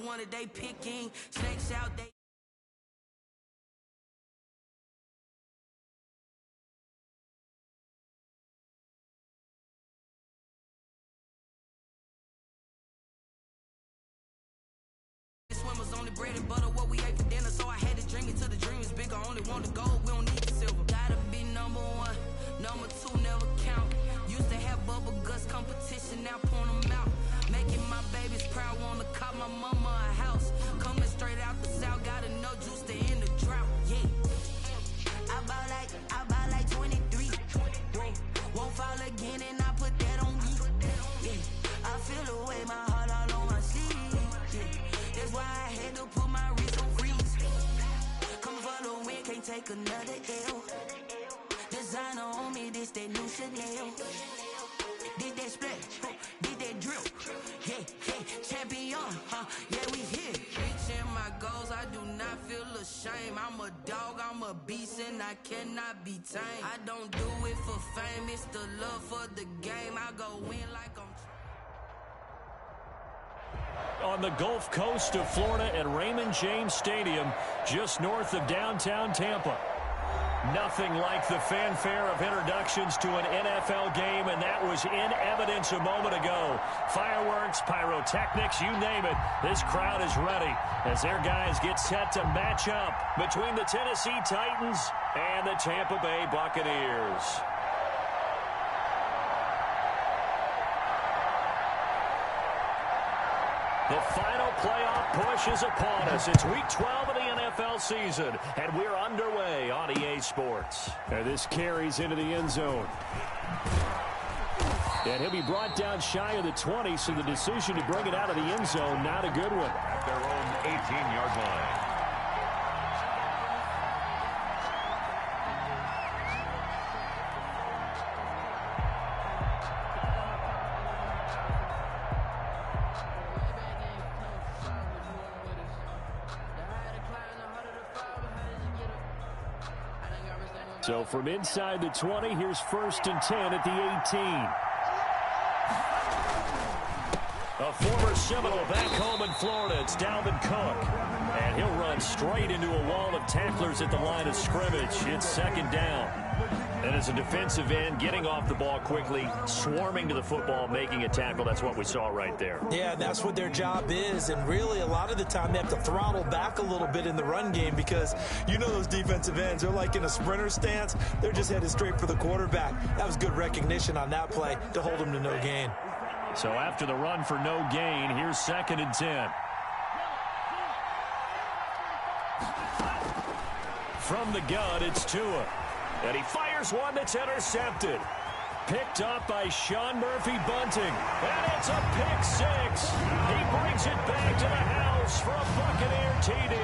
one that they picking. Snakes out, they. Swimmers only bread and butter, what we ate for dinner. So I had to dream it till the dream is bigger. Only want the gold, we don't need the silver. Gotta be number one, number two never count. Used to have bubble guts competition, now point them out. Making my babies proud, wanna cop my mama a house. Coming straight out the south, got enough juice to end the drought. Yeah, I bought like 23. Won't fall again, and I put that on me. Yeah, I feel the way, my heart all on my sleeve. Yeah. That's why I had to put my wrist on freeze. Come for the win, can't take another L. Designer on me, this that new Chanel. Did that splash, did that drill. Yeah, champion, yeah, we here. Reaching my goals, I do not feel ashamed. I'm a dog, I'm a beast, and I cannot be tamed. I don't do it for fame, it's the love for the game. I go win like I'm... On the Gulf Coast of Florida at Raymond James Stadium, just north of downtown Tampa. Nothing like the fanfare of introductions to an NFL game, and that was in evidence a moment ago. Fireworks, pyrotechnics, you name it. This crowd is ready as their guys get set to match up between the Tennessee Titans and the Tampa Bay Buccaneers. The final playoff push is upon us. It's Week 12 of the NFL season, and we're underway on EA Sports. And this carries into the end zone. And he'll be brought down shy of the 20, so the decision to bring it out of the end zone, not a good one. At their own 18-yard line. So from inside the 20, here's 1st and 10 at the 18. A former Seminole back home in Florida. It's Dalvin Cook. And he'll run straight into a wall of tacklers at the line of scrimmage. It's 2nd down. And as a defensive end, getting off the ball quickly, swarming to the football, making a tackle, that's what we saw right there. Yeah, that's what their job is. And really, a lot of the time, they have to throttle back a little bit in the run game because you know those defensive ends, they're like in a sprinter stance. They're just headed straight for the quarterback. That was good recognition on that play to hold them to no gain. So after the run for no gain, here's 2nd and 10. From the gun, it's Tua. And he fires one that's intercepted. Picked up by Sean Murphy-Bunting. And it's a pick six. He brings it back to the house for a Buccaneer TD.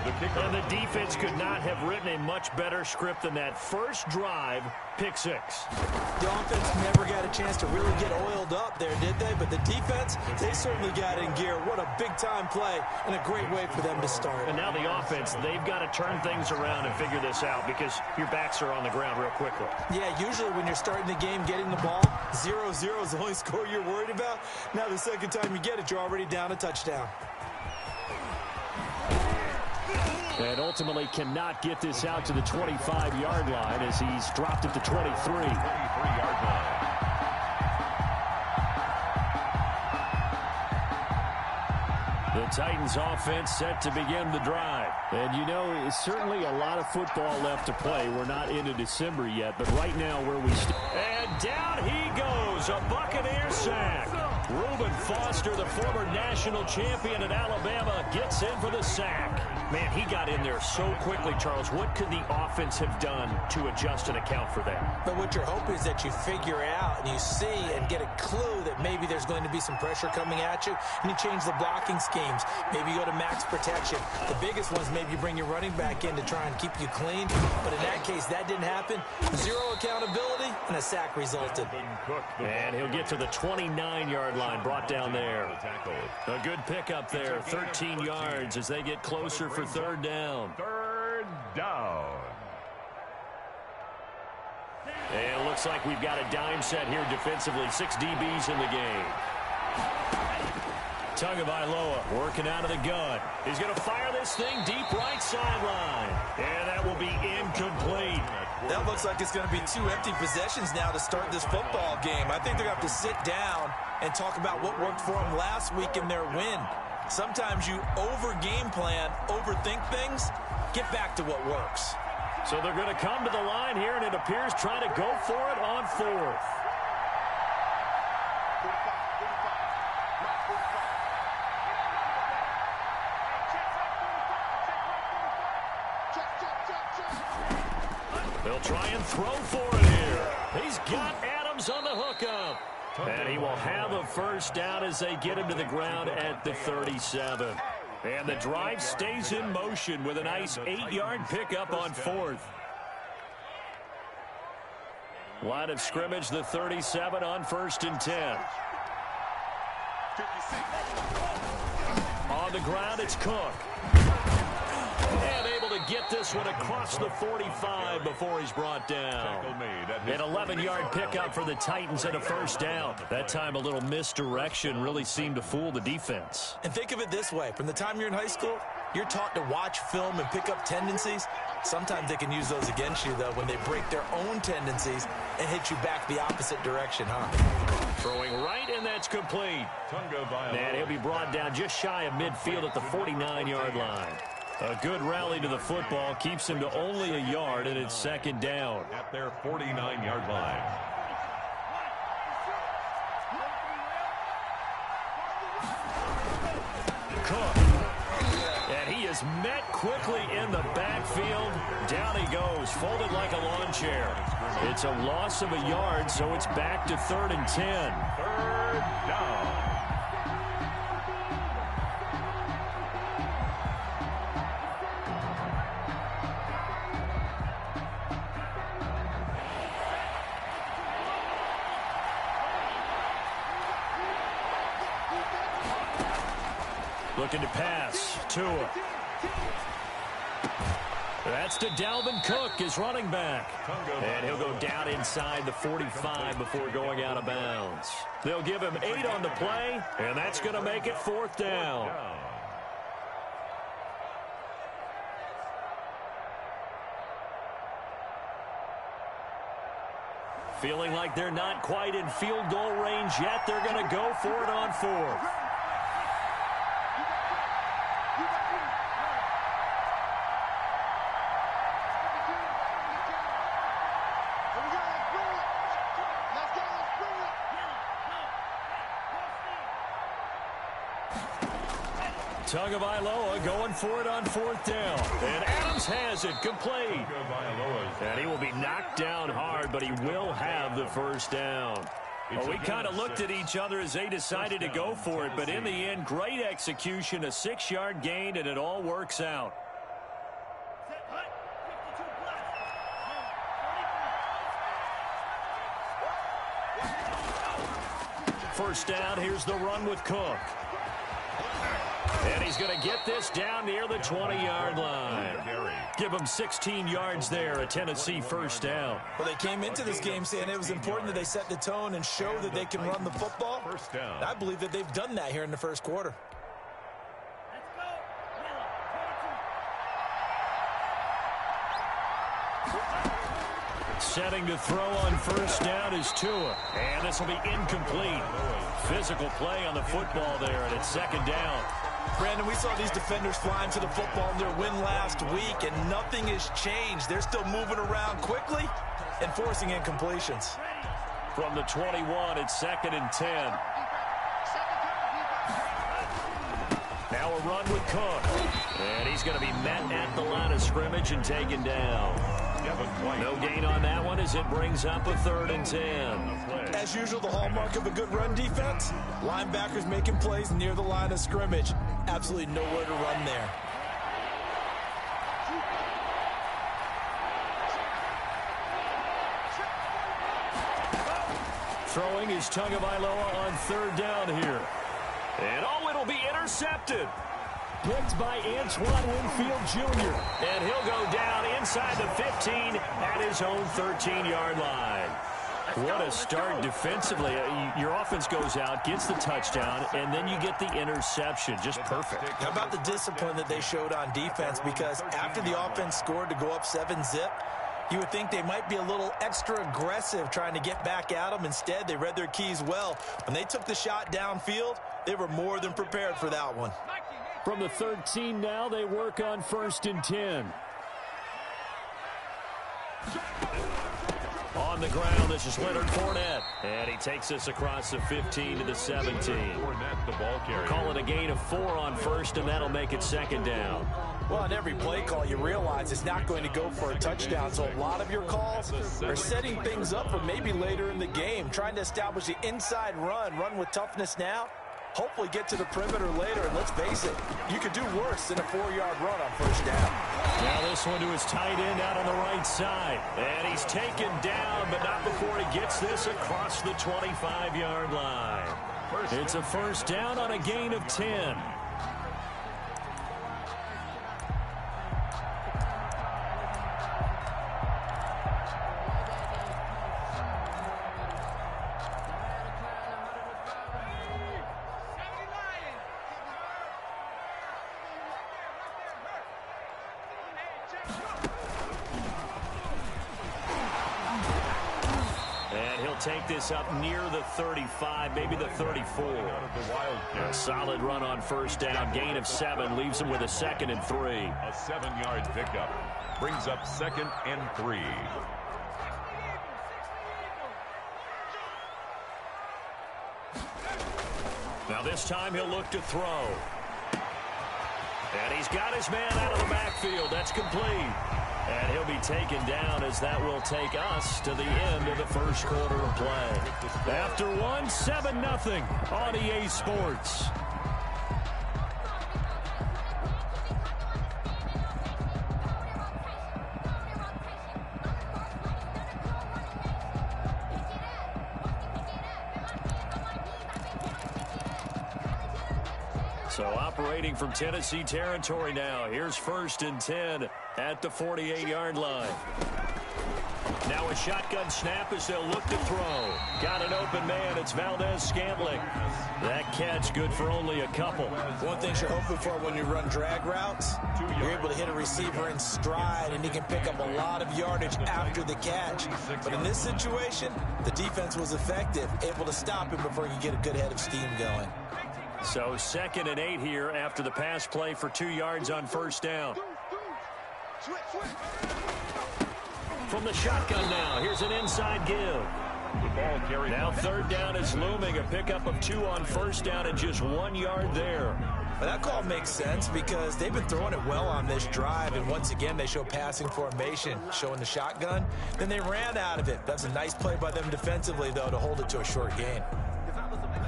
And the defense could not have written a much better script than that first drive, pick six. The offense never got a chance to really get oiled up there, did they? But the defense, they certainly got in gear. What a big-time play and a great way for them to start. And now the offense, they've got to turn things around and figure this out because your backs are on the ground real quickly. Yeah, usually when you're starting the game, getting the ball, 0-0 is the only score you're worried about. Now the second time you get it, you're already down a touchdown. And ultimately cannot get this out to the 25-yard line as he's dropped at the 23. 23-yard line. The Titans offense set to begin the drive. And you know, it's certainly a lot of football left to play. We're not into December yet, but right now where we stand. And down he goes, a Buccaneer sack. Reuben Foster, the former national champion at Alabama, gets in for the sack. Man, he got in there so quickly, Charles. What could the offense have done to adjust and account for that? But what you're hoping is that you figure out and you see and get a clue that maybe there's going to be some pressure coming at you, and you change the blocking schemes. Maybe you go to max protection. The biggest ones, maybe you bring your running back in to try and keep you clean. But in that case, that didn't happen. Zero accountability, and a sack resulted. And he'll get to the 29-yard line, brought down there. A good pickup there, 13 yards as they get closer for 3rd down. 3rd down. And it looks like we've got a dime set here defensively. 6 DBs in the game. Tagovailoa working out of the gun. He's going to fire this thing deep right sideline. And that will be incomplete. That looks like it's going to be 2 empty possessions now to start this football game. I think they're going to have to sit down and talk about what worked for them last week in their win. Sometimes you over-game plan, overthink things. Get back to what works. So they're going to come to the line here, and it appears trying to go for it on 4th. They'll try and throw for it here. He's got Adams on the hookup. And he will have a first down as they get him to the ground at the 37. And the drive stays in motion with a nice 8-yard pickup on 4th. Line of scrimmage, the 37 on 1st and 10. On the ground, it's Cook. And able to get this one across the 45 before he's brought down. An 11-yard pickup for the Titans and a first down. That time a little misdirection really seemed to fool the defense. And think of it this way. From the time you're in high school, you're taught to watch film and pick up tendencies. Sometimes they can use those against you, though, when they break their own tendencies and hit you back the opposite direction, huh? Throwing right, and that's complete. And he'll be brought down just shy of midfield at the 49-yard line. A good rally to the football keeps him to only a yard, and it's 2nd down. At their 49-yard line. Cook. And he is met quickly in the backfield. Down he goes, folded like a lawn chair. It's a loss of a yard, so it's back to 3rd and 10. 3rd down. Looking to pass. Tua. That's to Dalvin Cook, his running back. And he'll go down inside the 45 before going out of bounds. They'll give him 8 on the play, and that's going to make it 4th down. Feeling like they're not quite in field goal range yet. They're going to go for it on 4th. Tagovailoa going for it on 4th down. And Adams has it complete. And he will be knocked down hard, but he will have the first down. Well, we kind of looked at each other as they decided to go for it, but in the end, great execution, a 6-yard gain, and it all works out. First down, here's the run with Cook. And he's going to get this down near the 20-yard line. Give him 16 yards there, a Tennessee first down. Well, they came into this game saying it was important that they set the tone and show that they can run the football. First down. I believe that they've done that here in the first quarter. Setting to throw on first down is Tua. And this will be incomplete. Physical play on the football there, and it's 2nd down. Brandon, we saw these defenders flying to the football in their win last week, and nothing has changed. They're still moving around quickly and forcing incompletions. From the 21, it's 2nd and 10. Now a run with Cook. And he's going to be met at the line of scrimmage and taken down. No gain on that one as it brings up a 3rd and 10. As usual, the hallmark of a good run defense, linebackers making plays near the line of scrimmage. Absolutely nowhere to run there. Throwing is Tagovailoa on 3rd down here. And it'll be intercepted. Picked by Antoine Winfield Jr. And he'll go down inside the 15 at his own 13-yard line. What a start defensively. Your offense goes out, gets the touchdown, and then you get the interception. Just perfect. How about the discipline that they showed on defense? Because after the offense scored to go up 7-zip, you would think they might be a little extra aggressive trying to get back at them. Instead, they read their keys well. When they took the shot downfield, they were more than prepared for that one. From the 13 now, they work on 1st and 10. On the ground, this is Leonard Fournette. And he takes us across the 15 to the 17. Fournette, the ball carrier. Call it a gain of 4 on 1st, and that'll make it 2nd down. Well, on every play call, you realize it's not going to go for a touchdown. So a lot of your calls are setting things up for maybe later in the game, trying to establish the inside run with toughness now. Hopefully get to the perimeter later, and let's face it, you could do worse than a 4-yard run on 1st down. Now this one to his tight end out on the right side. And he's taken down, but not before he gets this across the 25-yard line. It's a 1st down on a gain of 10. Take this up near the 35, maybe the 34. A solid run on 1st down, gain of 7, leaves him with a 2nd and 3. A 7-yard pickup brings up 2nd and 3. Now this time he'll look to throw. And he's got his man out of the backfield. That's complete. And he'll be taken down as that will take us to the end of the 1st quarter of play. After 1, 7-0 on EA Sports. So operating from Tennessee territory now. Here's 1st and 10 at the 48-yard line. Now a shotgun snap as they'll look to throw. Got an open man. It's Valdez-Scantling. That catch good for only a couple. One thing you're hoping for when you run drag routes, you're able to hit a receiver in stride, and he can pick up a lot of yardage after the catch. But in this situation, the defense was effective, able to stop him before he could get a good head of steam going. So 2nd and 8 here after the pass play for 2 yards on 1st down. From the shotgun now, here's an inside give. The ball carried. Now 3rd down is looming, a pickup of 2 on 1st down and just 1 yard there. But that call makes sense because they've been throwing it well on this drive, and once again they show passing formation, showing the shotgun. Then they ran out of it. That's a nice play by them defensively, though, to hold it to a short gain.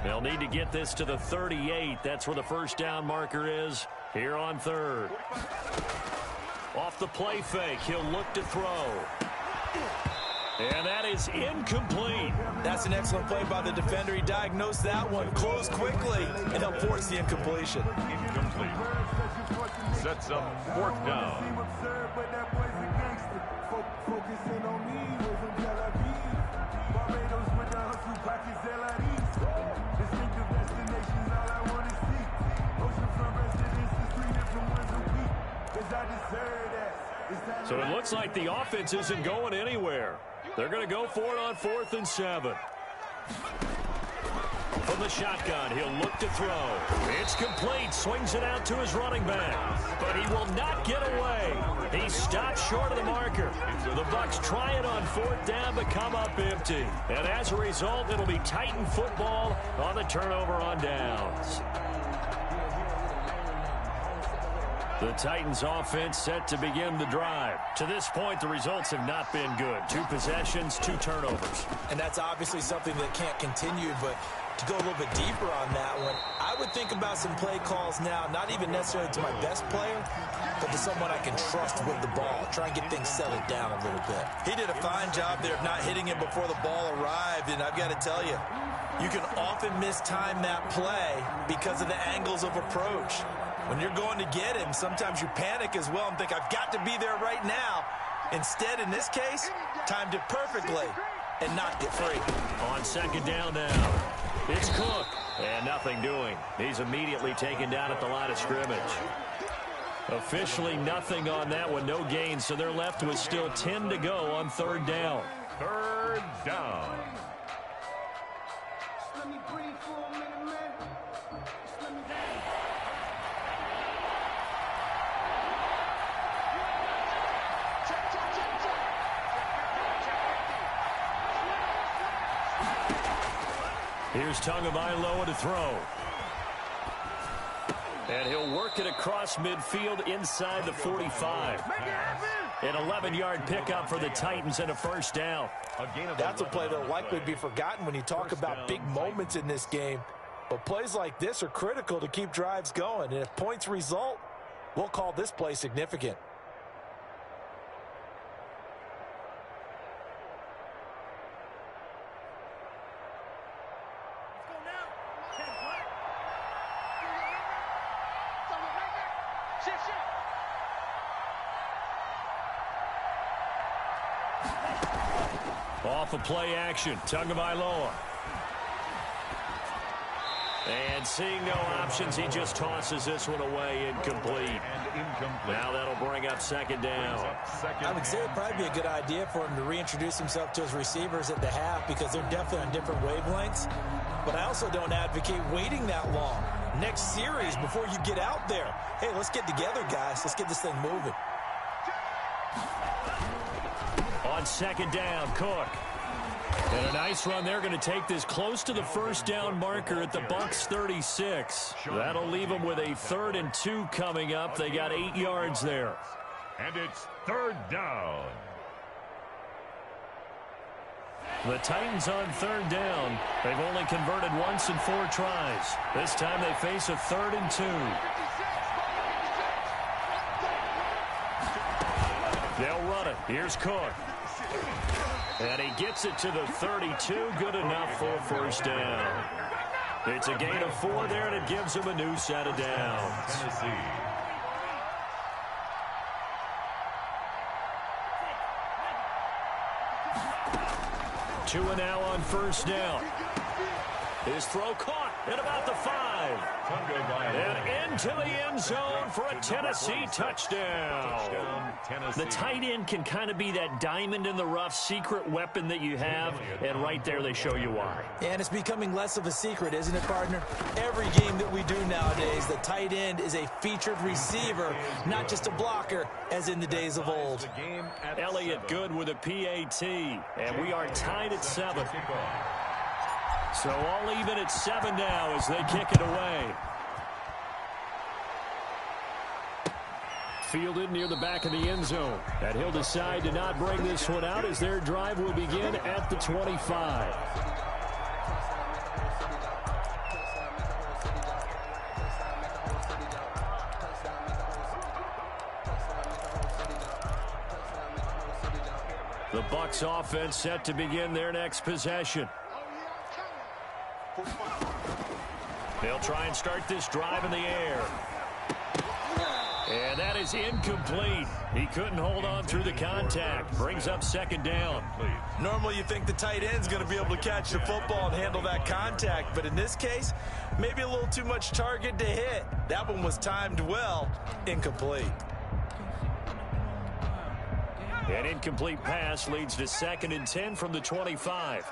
They'll need to get this to the 38. That's where the 1st down marker is here on 3rd. Off the play fake, he'll look to throw. And that is incomplete. That's an excellent play by the defender. He diagnosed that one, closed quickly, and he'll force the incompletion. Incomplete. Sets up 4th down. So it looks like the offense isn't going anywhere. They're going to go for it on 4th and 7. From the shotgun, he'll look to throw. It's complete. Swings it out to his running back. But he will not get away. He stopped short of the marker. The Bucs try it on 4th down, but come up empty. And as a result, it'll be Titan football on the turnover on downs. The Titans offense set to begin the drive. To this point, the results have not been good. 2 possessions, 2 turnovers. And that's obviously something that can't continue, but to go a little bit deeper on that one, I would think about some play calls now, not even necessarily to my best player, but to someone I can trust with the ball. Try and get things settled down a little bit. He did a fine job there of not hitting it before the ball arrived, and I've got to tell you, you can often mistime that play because of the angles of approach. When you're going to get him, sometimes you panic as well and think, I've got to be there right now. Instead, in this case, timed it perfectly. and not get free. On second down now, it's Cook. And nothing doing. He's immediately taken down at the line of scrimmage. Officially nothing on that one. No gain, so they're left with still 10 to go on third down. Third down. Here's Tagovailoa to throw. And he'll work it across midfield inside the 45. An 11-yard pickup for the Titans and a first down. That's a play that will likely be forgotten when you talk about big moments in this game. But plays like this are critical to keep drives going. And if points result, we'll call this play significant. Off of play action, Tagovailoa. And seeing no options, he just tosses this one away, incomplete. Now that'll bring up second down. I would say it'd probably be a good idea for him to reintroduce himself to his receivers at the half because they're definitely on different wavelengths. But I also don't advocate waiting that long. Next series before you get out there. Hey, let's get together, guys. Let's get this thing moving. On second down, Cook. And a nice run. They're going to take this close to the first down marker at the Bucs 36. That'll leave them with a 3rd and 2 coming up. They got 8 yards there. And it's third down. The Titans on third down. They've only converted once in 4 tries. This time they face a 3rd and 2. They'll run it. Here's Cook. And he gets it to the 32. Good enough for a first down. It's a gain of 4 there, and it gives him a new set of downs. Tennessee. 2 and now on first down. His throw caught at about the 5. And into the end zone for a Tennessee touchdown. The tight end can kind of be that diamond in the rough secret weapon that you have, and right there they show you why. And it's becoming less of a secret, isn't it, partner? Every game that we do nowadays, the tight end is a featured receiver, not just a blocker, as in the days of old. Elliott good with a PAT, and we are tied at 7. So all even at 7 now as they kick it away. Fielded near the back of the end zone. And he'll decide to not bring this one out as their drive will begin at the 25. The Bucs offense set to begin their next possession. They'll try and start this drive in the air. And that is incomplete. He couldn't hold on through the contact. Brings up second down. Normally you think the tight end's going to be able to catch the football and handle that contact. But in this case, maybe a little too much target to hit. That one was timed well. Incomplete. An incomplete pass leads to 2nd and 10 from the 25.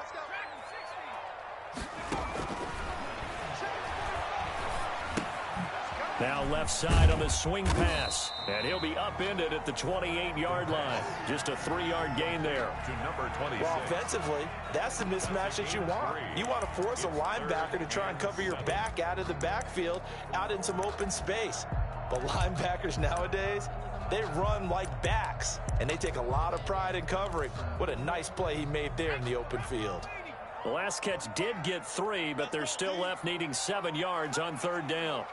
Now left side on the swing pass. And he'll be upended at the 28-yard line. Just a 3-yard gain there. To number 26. Well, offensively, that's the mismatch that you want. You want to force a linebacker to try and cover your back out of the backfield, out in some open space. But linebackers nowadays, they run like backs, and they take a lot of pride in covering. What a nice play he made there in the open field. The last catch did get 3, but they're still left needing 7 yards on third down.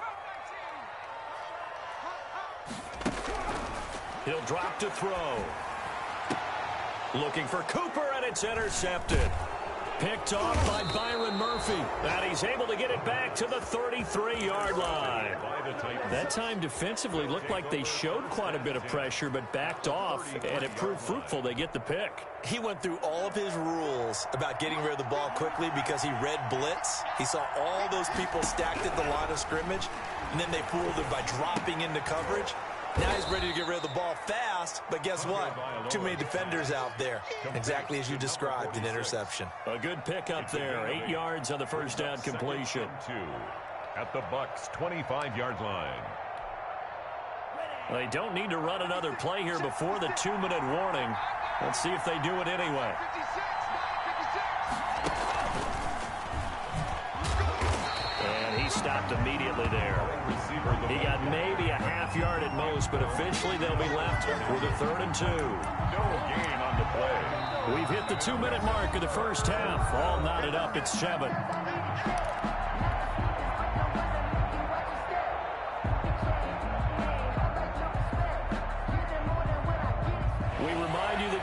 He'll drop to throw. Looking for Cooper, and it's intercepted. Picked off by Byron Murphy. And he's able to get it back to the 33-yard line. That time defensively looked like they showed quite a bit of pressure, but backed off, and it proved fruitful. They get the pick. He went through all of his rules about getting rid of the ball quickly because he read blitz. He saw all those people stacked at the line of scrimmage, and then they fooled him by dropping into coverage. Now he's ready to get rid of the ball fast, but guess what? Too many defenders out there. Exactly as you described, an interception. A good pickup there. 8 yards on the first down completion. At the Bucs' 25-yard line. They don't need to run another play here before the 2-minute warning. Let's see if they do it anyway. And he stopped immediately there. He got maybe a half yard at most, but officially they'll be left with a 3rd and 2. No gain on the play. We've hit the 2-minute mark of the first half. All knotted up at 7.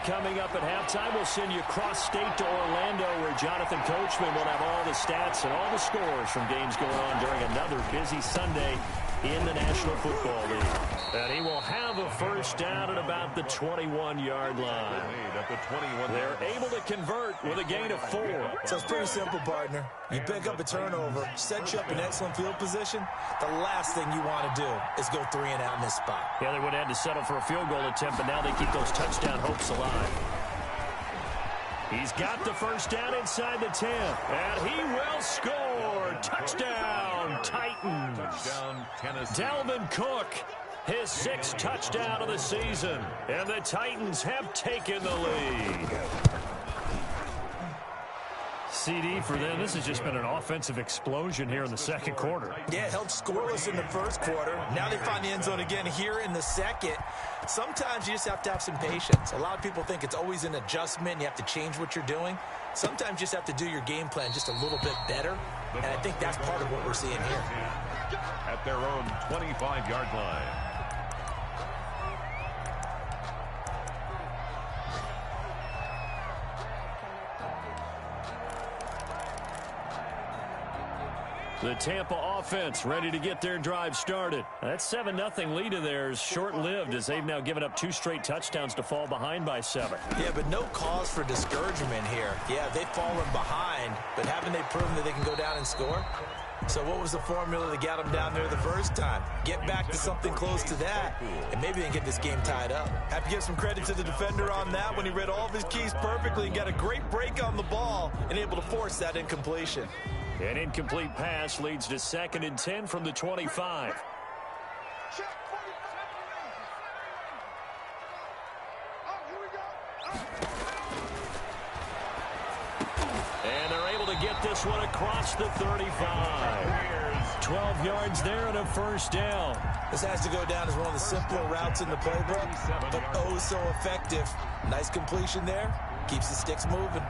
Coming up at halftime, we'll send you cross-state to Orlando, where Jonathan Coachman will have all the stats and all the scores from games going on during another busy Sunday in the National Football League. And he will have a first down at about the 21-yard line. They're able to convert with a gain of 4. So it's pretty simple, partner. You pick up a turnover, set you up in excellent field position. The last thing you want to do is go 3 and out in this spot. Yeah, they would have had to settle for a field goal attempt, but now they keep those touchdown hopes alive. He's got the first down inside the 10, and he will score. Touchdown, Titans. Touchdown, Tennessee. Dalvin Cook, his 6th touchdown of the season, and the Titans have taken the lead. CD for them. This has just been an offensive explosion here in the second quarter. Yeah, held scoreless in the first quarter. Now they find the end zone again here in the second. Sometimes you just have to have some patience. A lot of people think it's always an adjustment. You have to change what you're doing. Sometimes you just have to do your game plan just a little bit better. And I think that's part of what we're seeing here. At their own 25-yard line. The Tampa offense ready to get their drive started. That 7-0 lead of theirs short-lived, as they've now given up 2 straight touchdowns to fall behind by 7. Yeah, but no cause for discouragement here. Yeah, they've fallen behind, but haven't they proven that they can go down and score? So what was the formula that got them down there the first time? Get back to something close to that, and maybe they can get this game tied up. Have to give some credit to the defender on that when he read all of his keys perfectly and got a great break on the ball and able to force that incompletion. An incomplete pass leads to 2nd and 10 from the 25. And they're able to get this one across the 35. 12 yards there and a first down. This has to go down as one of the simpler routes in the playbook, but oh so effective. Nice completion there. Keeps the sticks moving.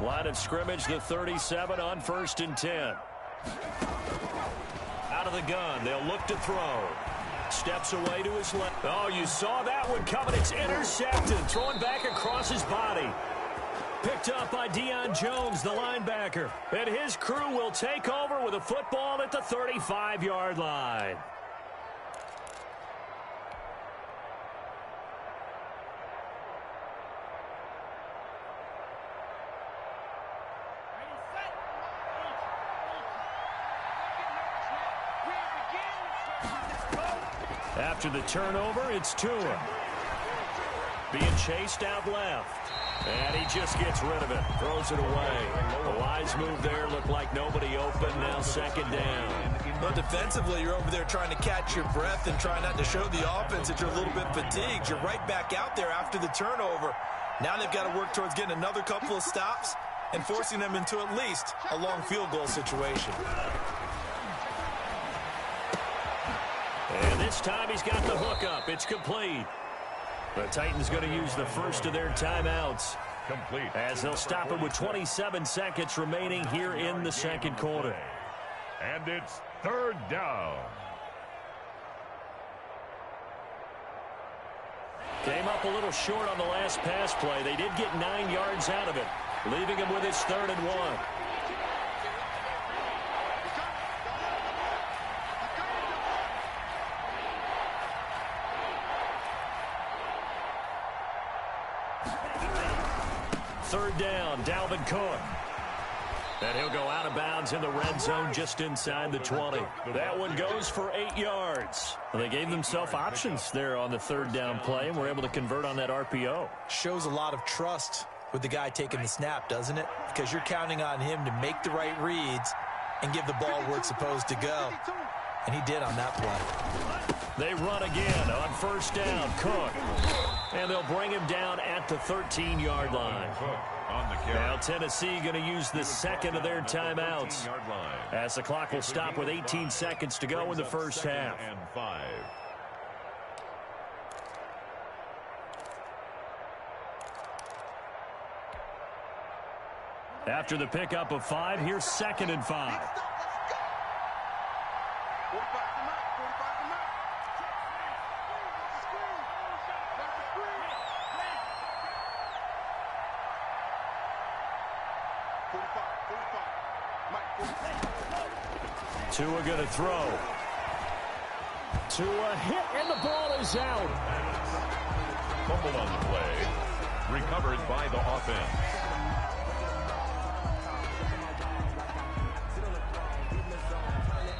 Line of scrimmage, the 37 on 1st and 10. Out of the gun, they'll look to throw. Steps away to his left. Oh, you saw that one coming. It's intercepted. Throwing back across his body. Picked up by Deion Jones, the linebacker. And his crew will take over with a football at the 35-yard line. After the turnover, it's Tua. Being chased out left. And he just gets rid of it. Throws it away. The wise move there. Looked like nobody open. Now 2nd down. Well, defensively, you're over there trying to catch your breath and try not to show the offense that you're a little bit fatigued. You're right back out there after the turnover. Now they've got to work towards getting another couple of stops and forcing them into at least a long field goal situation. And this time he's got the hook up. It's complete. The Titans going to use the first of their timeouts. Complete. As they'll stop it with 27 seconds remaining here in the second quarter. And it's 3rd down. Came up a little short on the last pass play. They did get 9 yards out of it, leaving him with his 3rd and 1. Third down, Dalvin Cook. And he'll go out of bounds in the red zone just inside the 20. That one goes for 8 yards. Well, they gave themselves options there on the 3rd down play, and were able to convert on that RPO. Shows a lot of trust with the guy taking the snap, doesn't it? Because you're counting on him to make the right reads and give the ball where it's supposed to go. And he did on that play. They run again on 1st down. Cook. And they'll bring him down at the 13-yard line. Now Tennessee going to use the 2nd of their timeouts, as the clock will stop with 18 seconds to go in the first half. After the pickup of 5, here's 2nd and 5. Tua going to throw. Tua hit, and the ball is out. Fumble on the play. Recovered by the offense.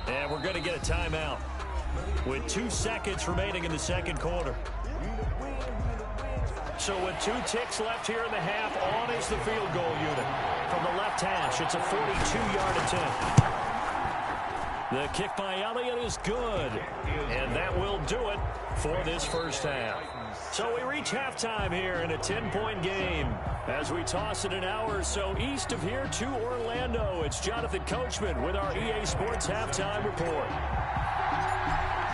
And we're going to get a timeout with 2 seconds remaining in the 2nd quarter. So with 2 ticks left here in the half, on is the field goal unit. From the left hash, it's a 42-yard attempt. The kick by Elliott is good, and that will do it for this first half. So we reach halftime here in a 10-point game. As we toss it an hour or so east of here to Orlando, it's Jonathan Coachman with our EA Sports Halftime Report.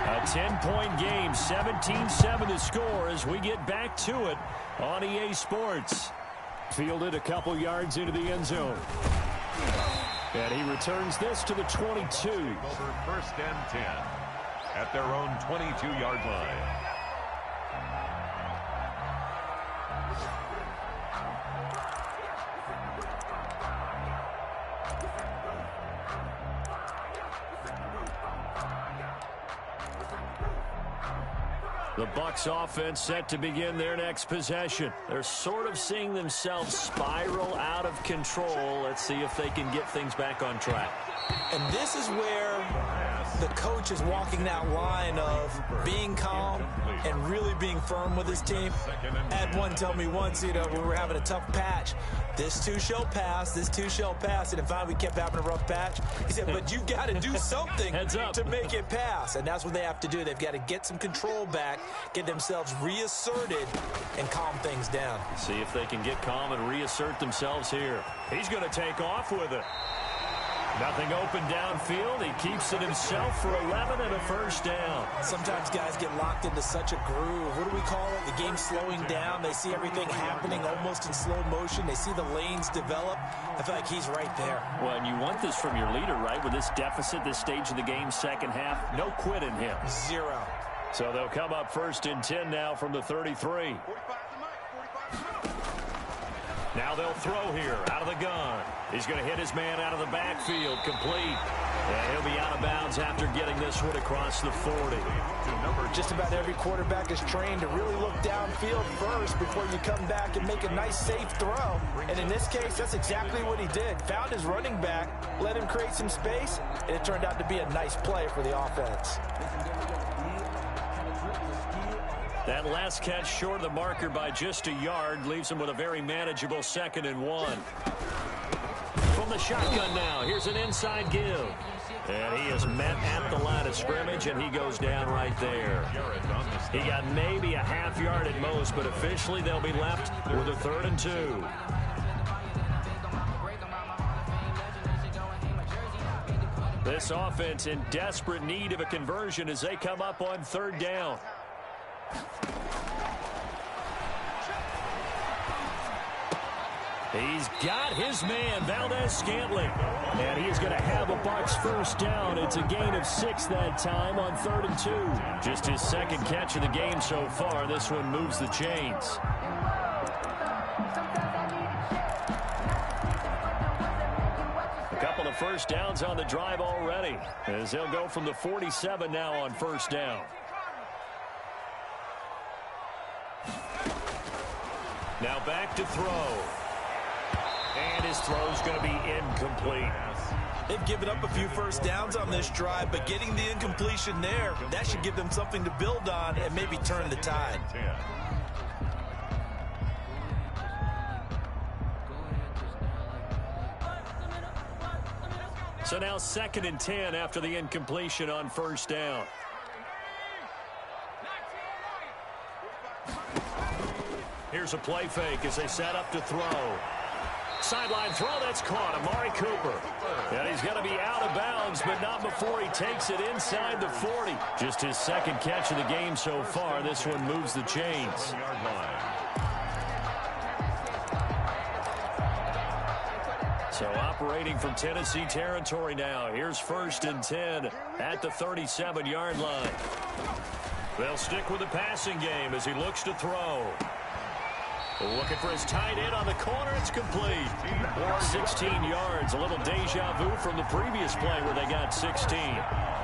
A 10-point game, 17-7 the score as we get back to it on EA Sports. Fielded a couple yards into the end zone. And he returns this to the 22. Over 1st and 10 at their own 22-yard line. The Bucs offense set to begin their next possession. They're sort of seeing themselves spiral out of control. Let's see if they can get things back on track. And this is where the coach is walking that line of being calm and really being firm with his team. I had one tell me once, when we were having a tough patch, this too shall pass, this too shall pass. And finally we kept having a rough patch. He said, but you've got to do something to make it pass. And that's what they have to do. They've got to get some control back, get themselves reasserted, and calm things down. See if they can get calm and reassert themselves here. He's going to take off with it. Nothing open downfield. He keeps it himself for 11 and a first down. Sometimes guys get locked into such a groove. What do we call it? The game's slowing down. They see everything happening almost in slow motion. They see the lanes develop. I feel like he's right there. Well, and you want this from your leader, right? With this deficit, this stage of the game, second half, no quit in him. 0. So they'll come up 1st and 10 now from the 33. Now they'll throw here out of the gun. He's going to hit his man out of the backfield, complete. And he'll be out of bounds after getting this one across the 40. Just about every quarterback is trained to really look downfield first before you come back and make a nice, safe throw. And in this case, that's exactly what he did. Found his running back, let him create some space, and it turned out to be a nice play for the offense. That last catch short of the marker by just a yard leaves him with a very manageable 2nd and 1. From the shotgun now, here's an inside give. And he is met at the line of scrimmage, and he goes down right there. He got maybe a half yard at most, but officially they'll be left with a 3rd and 2. This offense in desperate need of a conversion as they come up on 3rd down. He's got his man, Valdez-Scantling. And he is going to have a Bucs first down. It's a gain of 6 that time on 3rd and 2. Just his second catch of the game so far. This one moves the chains. A couple of first downs on the drive already, as they'll go from the 47 now on first down. Now back to throw. And his throw's going to be incomplete. They've given up a few first downs on this drive, but getting the incompletion there, that should give them something to build on and maybe turn the tide. So now 2nd and 10 after the incompletion on first down. Here's a play fake as they set up to throw. Sideline throw, that's caught. Amari Cooper. And he's going to be out of bounds, but not before he takes it inside the 40. Just his second catch of the game so far. This one moves the chains. So operating from Tennessee territory now. Here's 1st and 10 at the 37-yard line. They'll stick with the passing game as he looks to throw. Looking for his tight end on the corner. It's complete. 16 yards. A little deja vu from the previous play where they got 16.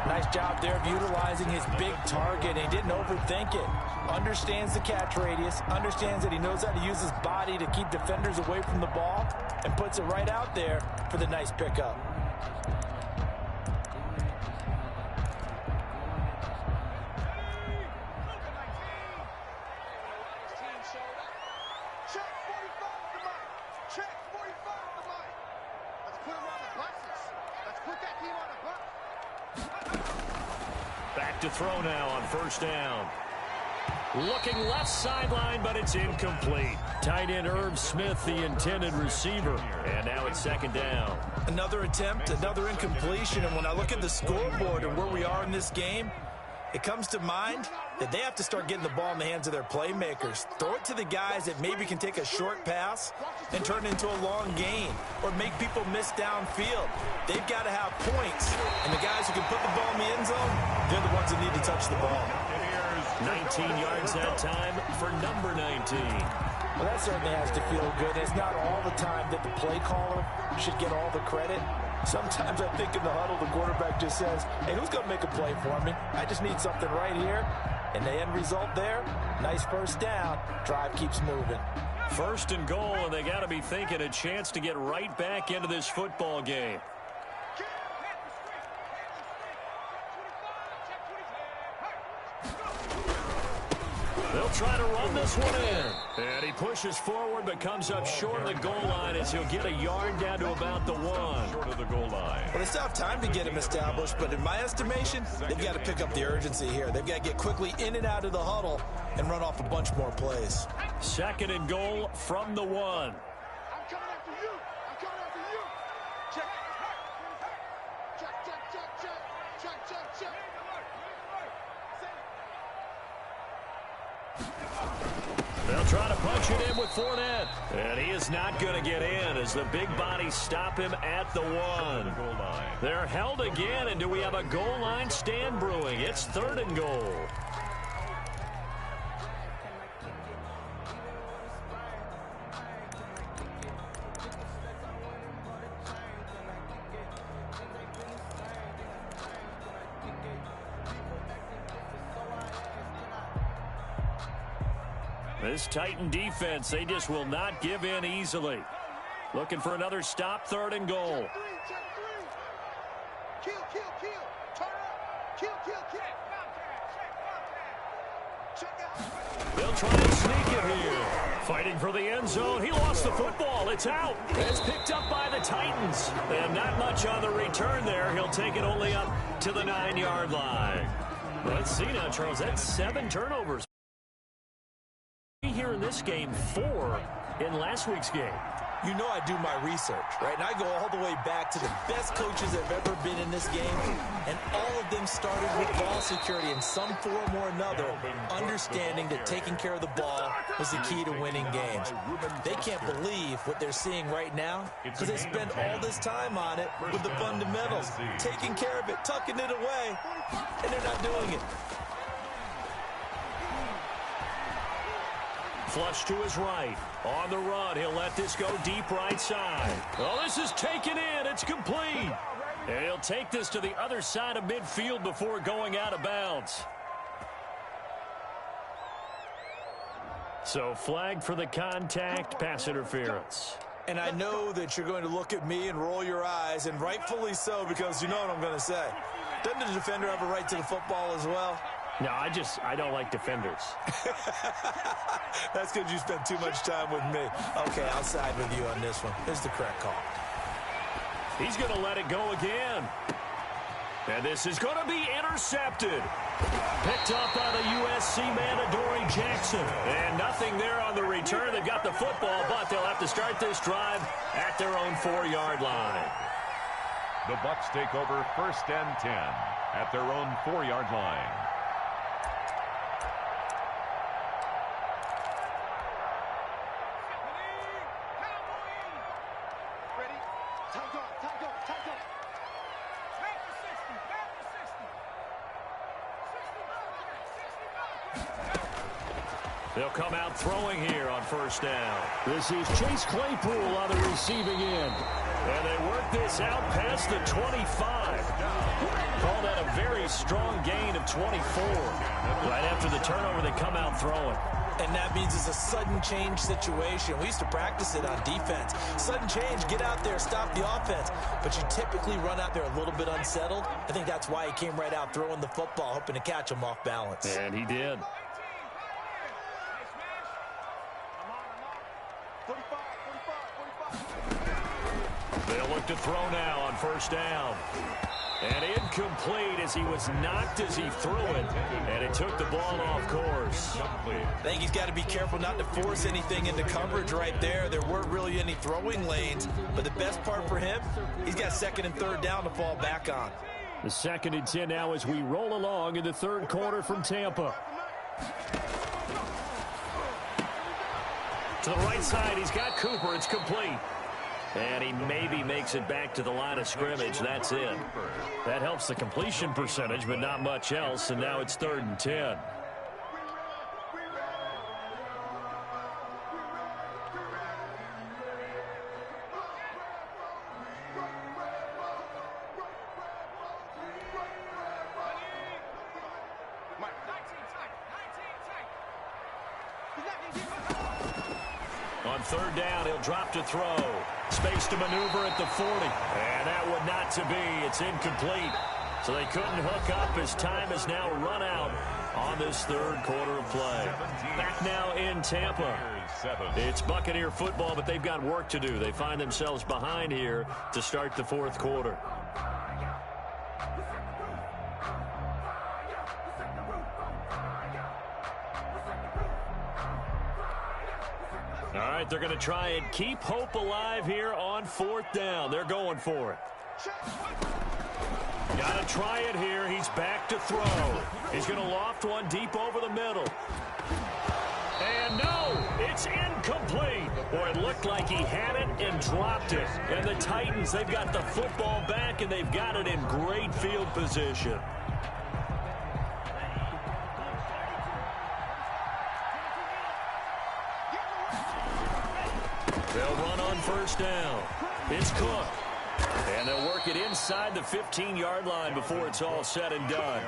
Nice job there of utilizing his big target. He didn't overthink it. Understands the catch radius. Understands that he knows how to use his body to keep defenders away from the ball. And puts it right out there for the nice pickup. Back to throw now on first down. Looking left sideline, but it's incomplete. Tight end Irv Smith, the intended receiver. And now it's 2nd down. Another attempt, another incompletion. And when I look at the scoreboard and where we are in this game, it comes to mind that they have to start getting the ball in the hands of their playmakers. Throw it to the guys that maybe can take a short pass and turn it into a long gain or make people miss downfield. They've got to have points. And the guys who can put the ball in the end zone, they're the ones that need to touch the ball. 19 yards that time for number 19. Well, that certainly has to feel good. It's not all the time that the play caller should get all the credit. Sometimes I think in the huddle, the quarterback just says, hey, who's going to make a play for me? I just need something right here. And the end result there, nice first down. Drive keeps moving. 1st and goal, and they got to be thinking a chance to get right back into this football game. They'll try to run this one in. And he pushes forward but comes up short of the goal line as he'll get a yard down to about the 1. Short of the goal line. Well, they still have time to get him established, but in my estimation, they've got to pick up the urgency here. They've got to get quickly in and out of the huddle and run off a bunch more plays. 2nd and goal from the 1. I'm coming after you. I'm coming after you. Check. Check, check, check, check. Check, check, check. They'll try to punch it in with Fournette. And he is not going to get in as the big bodies stop him at the 1. They're held again, and do we have a goal line stand brewing? It's 3rd and goal. This Titan defense, they just will not give in easily. Looking for another stop, 3rd and goal. Check three. Kill, kill, kill. Turn up. Kill, kill, kill. Check out. They'll try and sneak it here. Fighting for the end zone. He lost the football. It's out. It's picked up by the Titans. And not much on the return there. He'll take it only up to the 9-yard line. Let's see now, Charles. That's 7 turnovers. Here in this game, 4 in last week's game. You know I do my research, right? And I go all the way back to the best coaches that have ever been in this game, and all of them started with ball security in some form or another, understanding that taking care of the ball was the key to winning games. They can't believe what they're seeing right now because they spent all this time on it with the fundamentals, taking care of it, tucking it away, and they're not doing it. Flush to his right. On the run, he'll let this go deep right side. Oh, this is taken in. It's complete. And he'll take this to the other side of midfield before going out of bounds. So flag for the contact, pass interference. And I know that you're going to look at me and roll your eyes, and rightfully so, because you know what I'm going to say. Doesn't the defender have a right to the football as well? No, I don't like defenders. That's because you spent too much time with me. Okay, I'll side with you on this one. Here's the correct call. He's going to let it go again. And this is going to be intercepted. Picked up by the USC man, Adoree Jackson. And nothing there on the return. They've got the football, but they'll have to start this drive at their own 4-yard line. The Bucs take over 1st and 10 at their own 4-yard line. They'll come out throwing here on 1st down. This is Chase Claypool on the receiving end. And they work this out past the 25. Call that a very strong gain of 24. Right after the turnover, they come out throwing. And that means it's a sudden change situation. We used to practice it on defense. Sudden change, get out there, stop the offense. But you typically run out there a little bit unsettled. I think that's why he came right out throwing the football, hoping to catch him off balance. And he did. They'll look to throw now on 1st down. And incomplete as he was knocked as he threw it. And it took the ball off course. I think he's got to be careful not to force anything into coverage right there. There weren't really any throwing lanes. But the best part for him, he's got 2nd and 3rd down to fall back on. The 2nd and 10 now as we roll along in the 3rd quarter from Tampa. To the right side, he's got Cooper. It's complete. And he maybe makes it back to the line of scrimmage. That's it. That helps the completion percentage, but not much else. And now it's 3rd and 10. On 3rd down, he'll drop to throw. Space to maneuver at the 40. And that would not to be. It's incomplete. So they couldn't hook up as time has now run out on this 3rd quarter of play. Back now in Tampa. It's Buccaneer football, but they've got work to do. They find themselves behind here to start the 4th quarter. All right, they're going to try and keep hope alive here on 4th down. They're going for it. Got to try it here. He's back to throw. He's going to loft one deep over the middle. And no, it's incomplete. Boy, it looked like he had it and dropped it. And the Titans, they've got the football back, and they've got it in great field position. They'll run on 1st down. It's Cook. And they'll work it inside the 15-yard line before it's all said and done.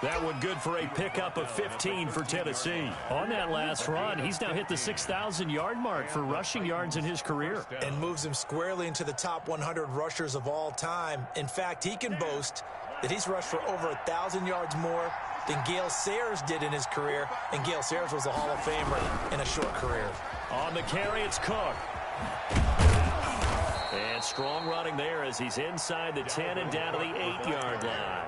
That one good for a pickup of 15 for Tennessee. On that last run, he's now hit the 6,000-yard mark for rushing yards in his career. And moves him squarely into the top 100 rushers of all time. In fact, he can boast that he's rushed for over 1,000 yards more than Gale Sayers did in his career. And Gale Sayers was a Hall of Famer in a short career. On the carry, it's Cook. And strong running there as he's inside the 10 and down to the 8-yard line.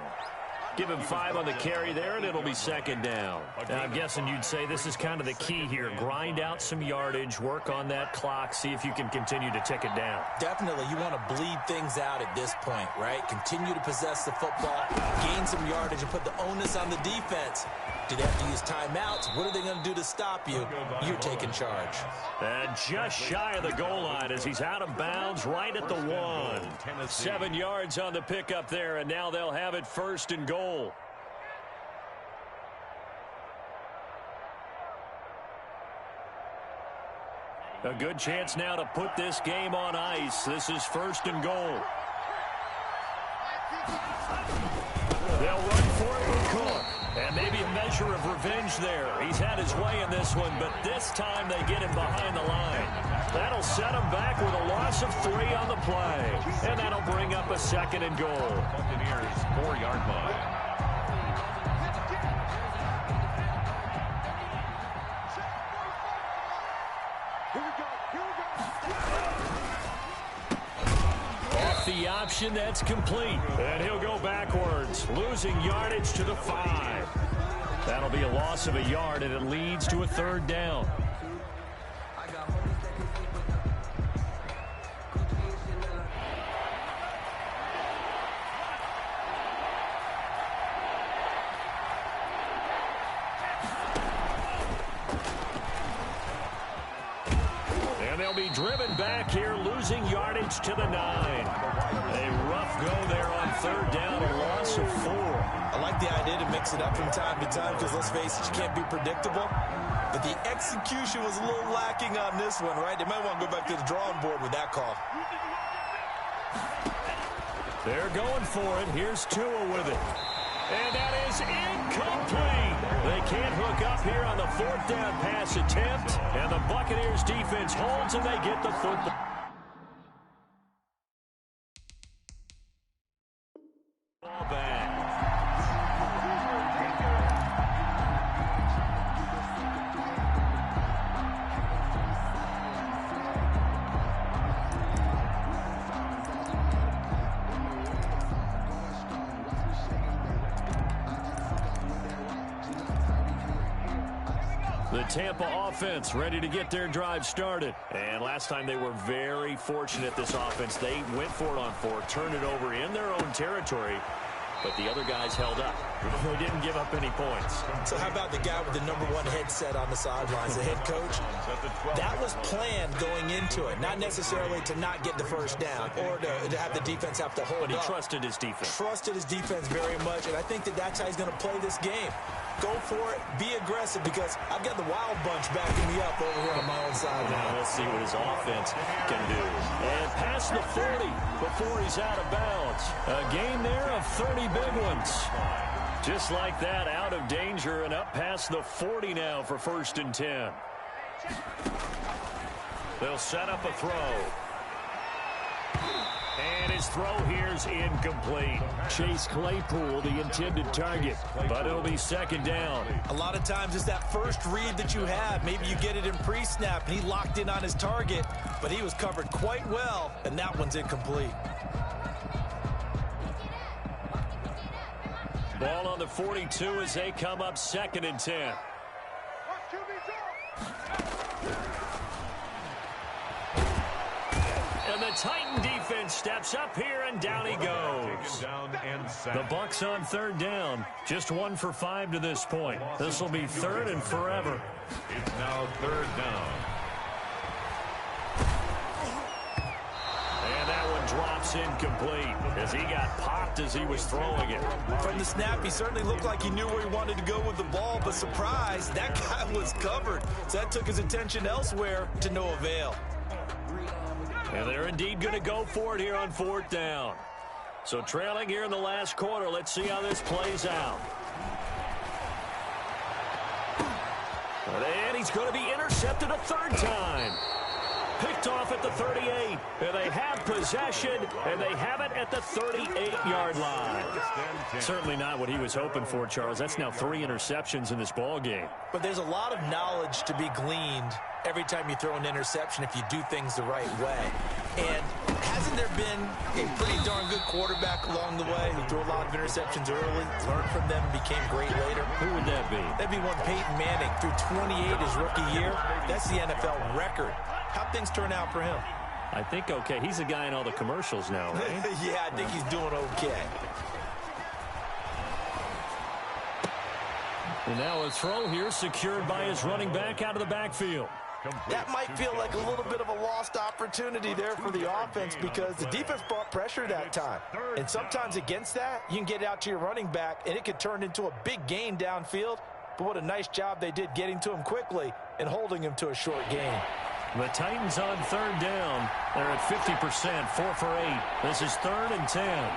Give him 5 on the carry there, and it'll be second down. Now, I'm guessing you'd say this is kind of the key here. Grind out some yardage, work on that clock, see if you can continue to tick it down. Definitely, you want to bleed things out at this point, right? Continue to possess the football, gain some yardage, and put the onus on the defense. Do they have to use timeouts? What are they going to do to stop you? You're taking charge. And just shy of the goal line as he's out of bounds right at the 1. 7 yards on the pickup there, and now they'll have it first and goal. A good chance now to put this game on ice. This is first and goal. They'll run for it with Cook. And maybe a measure of revenge there. He's had his way in this one, but this time they get him behind the line. That'll set him back with a loss of 3 on the play. And that'll bring up a second and goal. Buccaneers 4-yard line. The option, that's complete. And he'll go backwards, losing yardage to the 5. That'll be a loss of a yard, and it leads to a third down. And they'll be driven back here, losing yardage to the 9. A rough go there on third down, a loss of 4. I like the idea to mix it up from time to time because, let's face it, you can't be predictable. But the execution was a little lacking on this one, right? They might want to go back to the drawing board with that call. They're going for it. Here's Tua with it. And that is incomplete. They can't hook up here on the 4th down pass attempt. And the Buccaneers defense holds, and they get the football. The Tampa offense ready to get their drive started. And last time they were very fortunate, this offense. They went for it on 4, turned it over in their own territory, but the other guys held up. They didn't give up any points. So how about the guy with the #1 headset on the sidelines, the head coach? That was planned going into it, not necessarily to not get the first down or to have the defense have to hold up. But he trusted his defense. Trusted his defense very much, and I think that's how he's going to play this game. Go for it, be aggressive, because I've got the wild bunch backing me up over here on my own side. Now we'll see what his offense can do. And past the 40 before he's out of bounds. A gain there of 30 big ones. Just like that, out of danger and up past the 40 now for 1st and 10. They'll set up a throw. And his throw here's incomplete. Chase Claypool, the intended target, but it'll be second down. A lot of times it's that first read that you have. Maybe you get it in pre-snap, and he locked in on his target, but he was covered quite well, and that one's incomplete. Ball on the 42 as they come up 2nd and 10. And the Titan defense steps up here, and down he goes. The Bucs on 3rd down. Just 1 for 5 to this point. This will be 3rd and forever. It's now 3rd down. And that one drops incomplete as he got popped as he was throwing it. From the snap, he certainly looked like he knew where he wanted to go with the ball, but surprise, that guy was covered. So that took his attention elsewhere to no avail. And they're indeed going to go for it here on 4th down. So trailing here in the last quarter. Let's see how this plays out. And he's going to be intercepted a 3rd time. Picked tipped off at the 38. And they have possession, and they have it at the 38-yard line. Certainly not what he was hoping for, Charles. That's now 3 interceptions in this ball game. But there's a lot of knowledge to be gleaned every time you throw an interception if you do things the right way. And hasn't there been a pretty darn good quarterback along the way who threw a lot of interceptions early, learned from them, and became great later? Who would that be? That'd be one Peyton Manning. Threw 28 his rookie year. That's the NFL record. How'd things turn out for him? I think okay. He's a guy in all the commercials now, right? Yeah, I think he's doing okay. And now a throw here secured by his running back out of the backfield. That might feel like a little bit of a lost opportunity there for the offense because the defense brought pressure that time. And sometimes against that, you can get out to your running back, and it could turn into a big gain downfield. But what a nice job they did getting to him quickly and holding him to a short gain. The Titans on 3rd down. They're at 50%, 4 for 8. This is 3rd and 10.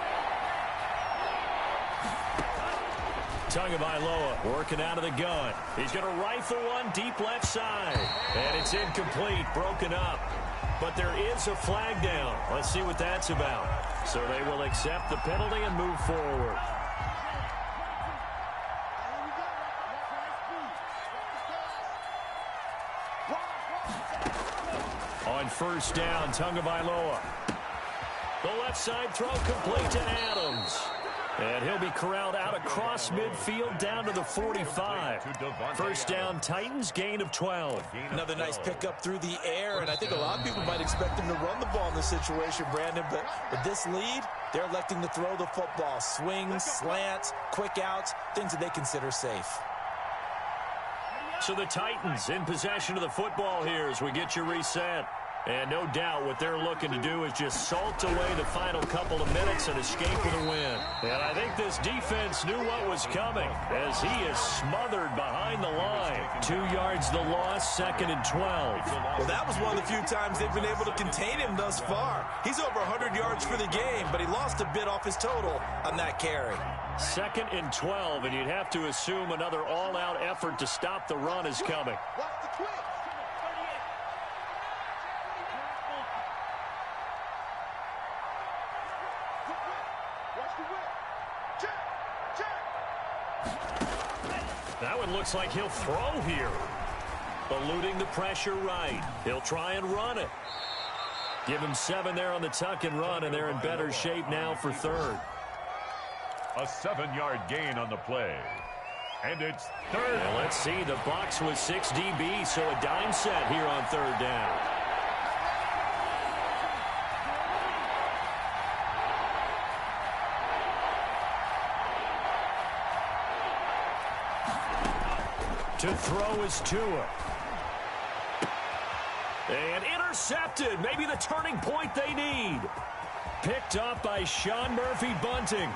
Tagovailoa working out of the gun. He's going to rifle one deep left side. And it's incomplete, broken up. But there is a flag down. Let's see what that's about. So they will accept the penalty and move forward. On 1st down, Tagovailoa. The left side throw complete to Adams. And he'll be corralled out across midfield down to the 45. 1st down, Titans, gain of 12. Another nice pickup through the air, and I think a lot of people might expect him to run the ball in this situation, Brandon, but with this lead, they're electing to throw the football. Swings, slants, quick outs, things that they consider safe. So the Titans in possession of the football here as we get you reset. And no doubt what they're looking to do is just salt away the final couple of minutes and escape with a win. And I think this defense knew what was coming as he is smothered behind the line. 2 yards the loss, 2nd and 12. Well, that was one of the few times they've been able to contain him thus far. He's over 100 yards for the game, but he lost a bit off his total on that carry. 2nd and 12, and you'd have to assume another all-out effort to stop the run is coming. Watch the twitch. That one looks like he'll throw here. Eluding the pressure right. He'll try and run it. Give him 7 there on the tuck and run, and they're in better shape now for 3rd. A 7-yard gain on the play. And it's 3rd. And let's see, the box was 6 DB, so a dime set here on 3rd down. To throw is Tua. And intercepted. Maybe the turning point they need. Picked up by Sean Murphy-Bunting.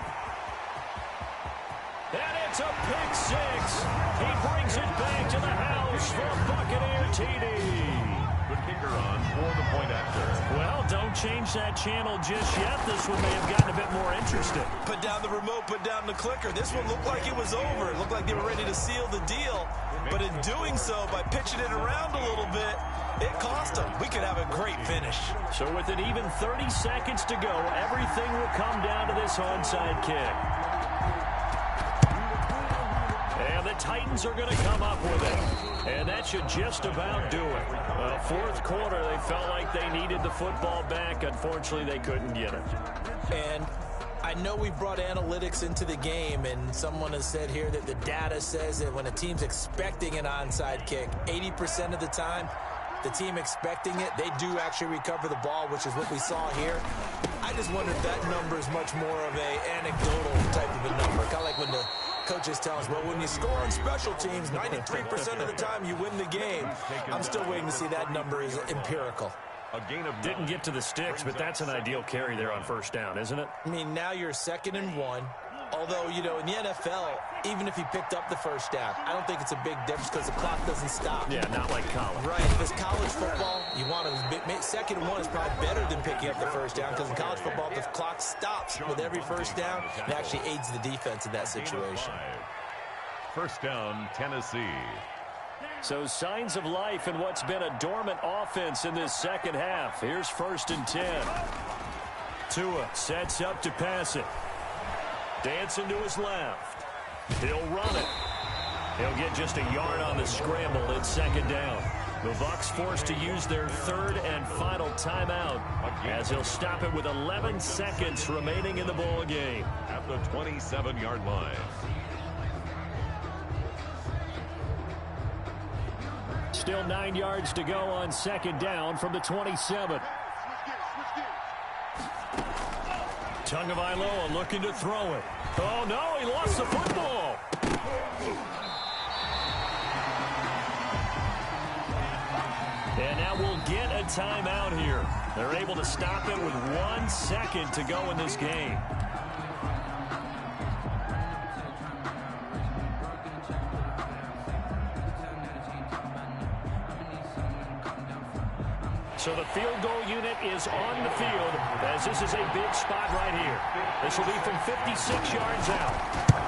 And it's a pick 6. He brings it back to the house for a Buccaneer TD. Good kicker on for the point after. Well, don't change that channel just yet. This one may have gotten a bit more interesting. Put down the remote, put down the clicker. This one looked like it was over. It looked like they were ready to seal the deal. But in doing so, by pitching it around a little bit, it cost them. We could have a great finish. So with it even 30 seconds to go, everything will come down to this onside kick. And the Titans are going to come up with it. And that should just about do it. 4th quarter, they felt like they needed the football back. Unfortunately, they couldn't get it. And I know we brought analytics into the game, and someone has said here that the data says that when a team's expecting an onside kick, 80% of the time, the team expecting it, they do actually recover the ball, which is what we saw here. I just wonder if that number is much more of a anecdotal type of a number. Kind of like when the coaches tell us, well, when you score on special teams, 93% of the time you win the game. I'm still waiting to see that number is empirical. A gain of Didn't get to the sticks, but that's an ideal carry there on 1st down, isn't it? I mean, now you're 2nd and 1. Although, you know, in the NFL, even if he picked up the 1st down, I don't think it's a big difference because the clock doesn't stop. Yeah, not like college. Right. If it's college football, you want to 2nd and 1 is probably better than picking up the 1st down because in college football, the clock stops with every 1st down. It actually aids the defense in that situation. 1st down, Tennessee. So signs of life in what's been a dormant offense in this second half. Here's 1st and 10. Tua sets up to pass it. Dancing to his left. He'll run it. He'll get just a yard on the scramble in 2nd down. The Bucs forced to use their 3rd and final timeout as he'll stop it with 11 seconds remaining in the ball game. At the 27-yard line. Still 9 yards to go on 2nd down from the 27. Tagovailoa looking to throw it. Oh, no, he lost the football. And now we'll get a timeout here. They're able to stop it with 1 second to go in this game. So the field goal unit is on the field as this is a big spot right here. This will be from 56 yards out.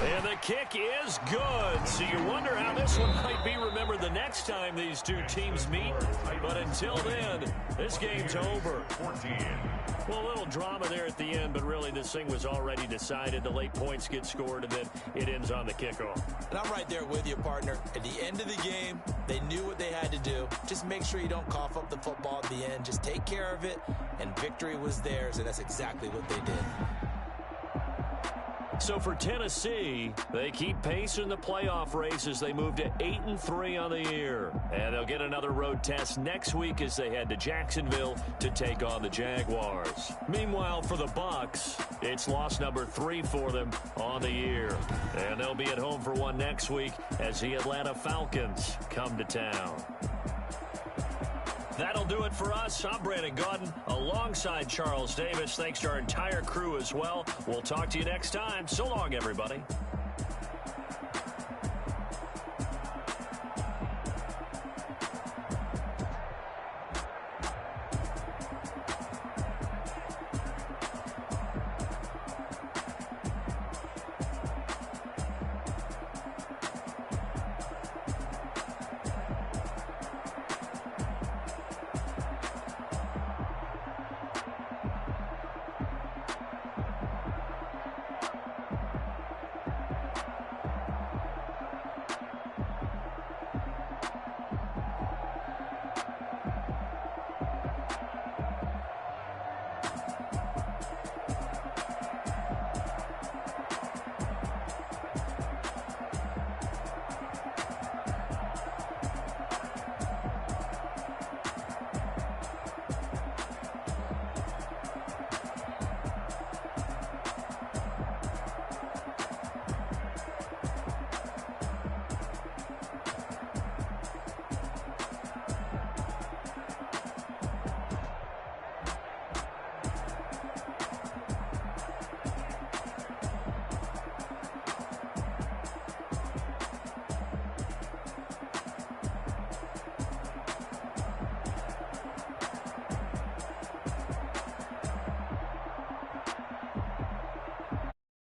And the kick is good. So you wonder how this one might be remembered the next time these two teams meet. But until then, this game's over. 14. Well, a little drama there at the end, but really this thing was already decided. The late points get scored, and then it ends on the kickoff. And I'm right there with you, partner. At the end of the game, they knew what they had to do. Just make sure you don't cough up the football at the end. Just take care of it, and victory was theirs, and that's exactly what they did. So for Tennessee, they keep pace in the playoff race as they move to 8-3 on the year. And they'll get another road test next week as they head to Jacksonville to take on the Jaguars. Meanwhile, for the Bucs, it's loss number 3 for them on the year. And they'll be at home for one next week as the Atlanta Falcons come to town. That'll do it for us. I'm Brandon Gaudin alongside Charles Davis. Thanks to our entire crew as well. We'll talk to you next time. So long, everybody.